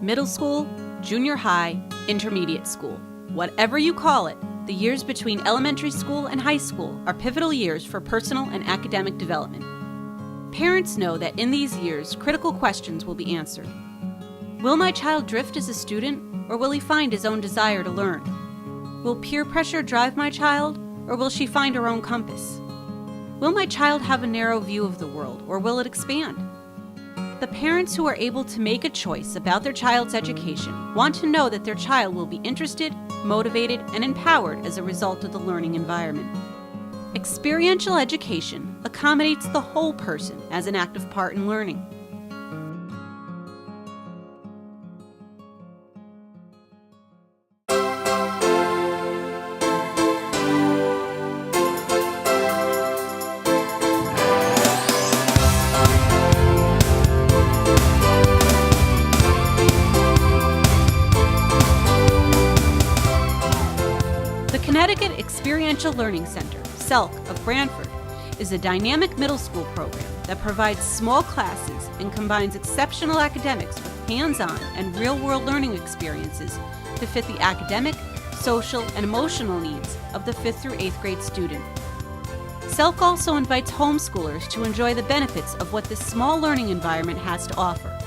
Middle school, junior high, intermediate school. Whatever you call it, the years between elementary school and high school are pivotal years for personal and academic development. Parents know that in these years, critical questions will be answered. Will my child drift as a student, or will he find his own desire to learn? Will peer pressure drive my child, or will she find her own compass? Will my child have a narrow view of the world, or will it expand? The parents who are able to make a choice about their child's education want to know that their child will be interested, motivated, and empowered as a result of the learning environment. Experiential education accommodates the whole person as an active part in learning. The Connecticut Experiential Learning Center, CELC, of Branford, is a dynamic middle school program that provides small classes and combines exceptional academics with hands-on and real-world learning experiences to fit the academic, social, and emotional needs of the 5th through 8th grade student. CELC also invites homeschoolers to enjoy the benefits of what this small learning environment has to offer.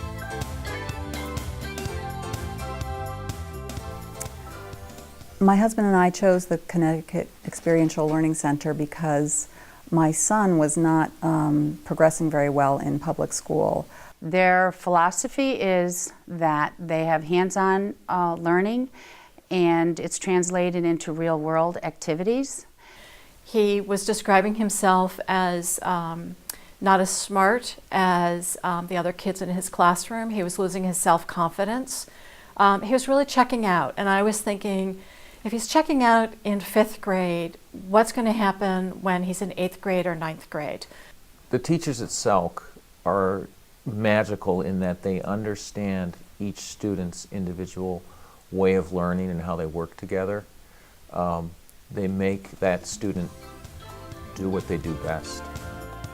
My husband and I chose the Connecticut Experiential Learning Center because my son was not progressing very well in public school. Their philosophy is that they have hands-on learning, and it's translated into real-world activities. He was describing himself as not as smart as the other kids in his classroom. He was losing his self-confidence. He was really checking out, and I was thinking, if he's checking out in 5th grade, what's going to happen when he's in 8th grade or 9th grade? The teachers at CELC are magical in that they understand each student's individual way of learning and how they work together. They make that student do what they do best.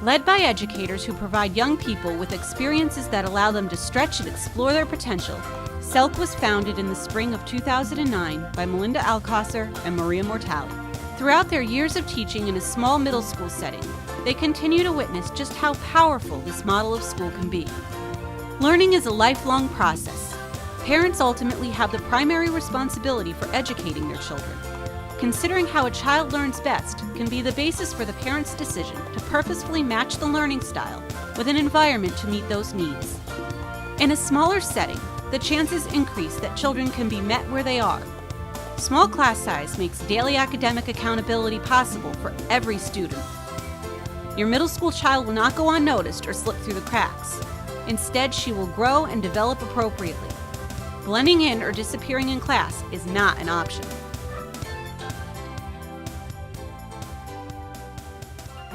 Led by educators who provide young people with experiences that allow them to stretch and explore their potential, CELC was founded in the spring of 2009 by Melinda Alcosser and Maria Mortale. Throughout their years of teaching in a small middle school setting, they continue to witness just how powerful this model of school can be. Learning is a lifelong process. Parents ultimately have the primary responsibility for educating their children. Considering how a child learns best can be the basis for the parent's decision to purposefully match the learning style with an environment to meet those needs. In a smaller setting, the chances increase that children can be met where they are. Small class size makes daily academic accountability possible for every student. Your middle school child will not go unnoticed or slip through the cracks. Instead, she will grow and develop appropriately. Blending in or disappearing in class is not an option.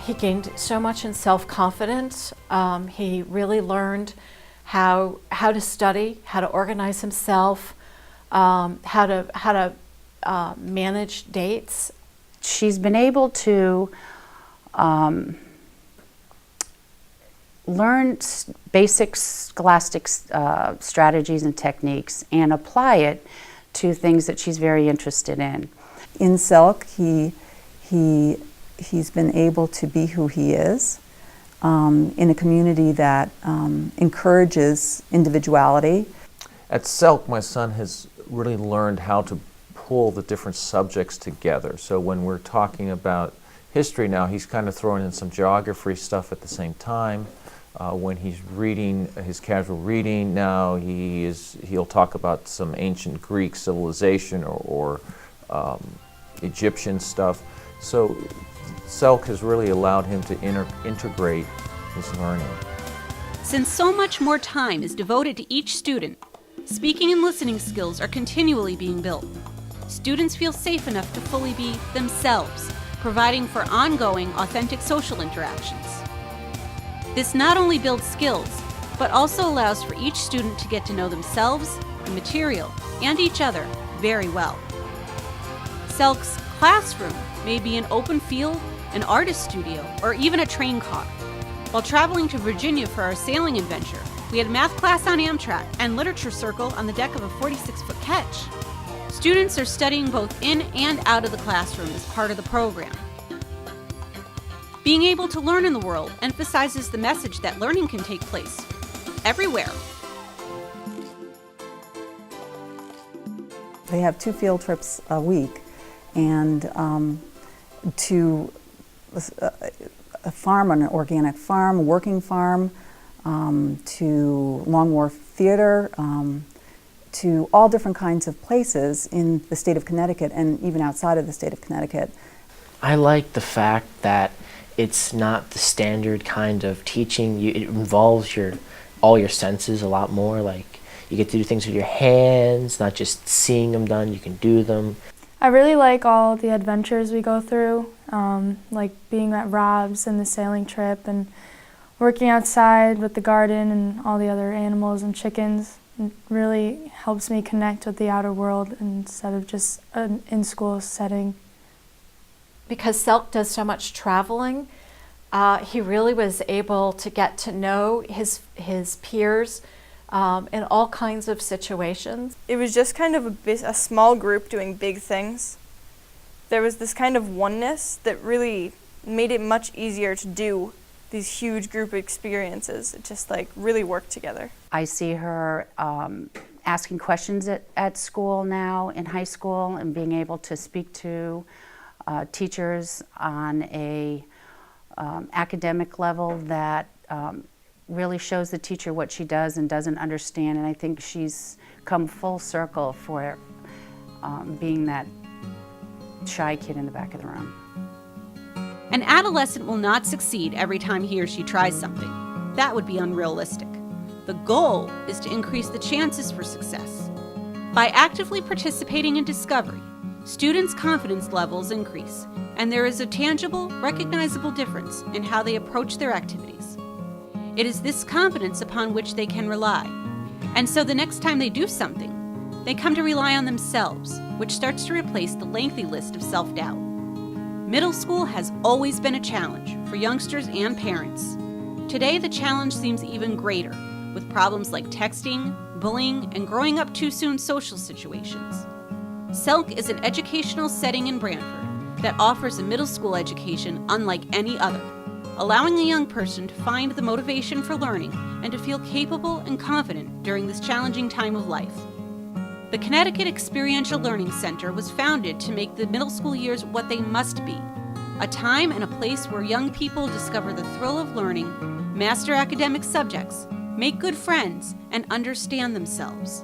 He gained so much in self-confidence. He really learned how to study, how to organize himself, how to manage dates. She's been able to learn basic scholastic strategies and techniques and apply it to things that she's very interested in. In CELC, he's been able to be who he is in a community that encourages individuality. At CELC, my son has really learned how to pull the different subjects together. So when we're talking about history now, he's kind of throwing in some geography stuff at the same time. When he's reading his casual reading now, he'll talk about some ancient Greek civilization or Egyptian stuff. So CELC has really allowed him to integrate his learning. Since so much more time is devoted to each student, speaking and listening skills are continually being built. Students feel safe enough to fully be themselves, providing for ongoing, authentic social interactions. This not only builds skills, but also allows for each student to get to know themselves, the material, and each other very well. CELC's classroom may be an open field, an artist studio, or even a train car. While traveling to Virginia for our sailing adventure, We had math class on Amtrak and literature circle on the deck of a 46-foot ketch. Students are studying both in and out of the classroom as part of the program. Being able to learn in the world emphasizes the message that learning can take place everywhere. They have 2 field trips a week, and to a farm, an organic farm, a working farm, to Long Wharf Theater, to all different kinds of places in the state of Connecticut and even outside of the state of Connecticut. I like the fact that it's not the standard kind of teaching. It involves all your senses a lot more. Like, you get to do things with your hands, not just seeing them done, you can do them. I really like all the adventures we go through, like being at Rob's and the sailing trip and working outside with the garden and all the other animals and chickens. It really helps me connect with the outer world instead of just an in-school setting. Because CELC does so much traveling, he really was able to get to know his peers in all kinds of situations. It was just kind of a small group doing big things. There was this kind of oneness that really made it much easier to do these huge group experiences. It just really worked together. I see her asking questions at school now, in high school, and being able to speak to teachers on a academic level that really shows the teacher what she does and doesn't understand, and I think she's come full circle for being that shy kid in the back of the room. An adolescent will not succeed every time he or she tries something. That would be unrealistic. The goal is to increase the chances for success. By actively participating in discovery, students' confidence levels increase, and there is a tangible, recognizable difference in how they approach their activities. It is this confidence upon which they can rely. And so the next time they do something, they come to rely on themselves, which starts to replace the lengthy list of self-doubt. Middle school has always been a challenge for youngsters and parents. Today, the challenge seems even greater, with problems like texting, bullying, and growing up too soon social situations. CELC is an educational setting in Brantford that offers a middle school education unlike any other, allowing a young person to find the motivation for learning and to feel capable and confident during this challenging time of life. The Connecticut Experiential Learning Center was founded to make the middle school years what they must be, a time and a place where young people discover the thrill of learning, master academic subjects, make good friends, and understand themselves.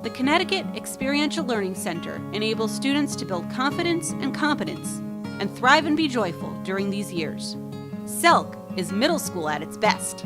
The Connecticut Experiential Learning Center enables students to build confidence and competence and thrive and be joyful during these years. CELC is middle school at its best.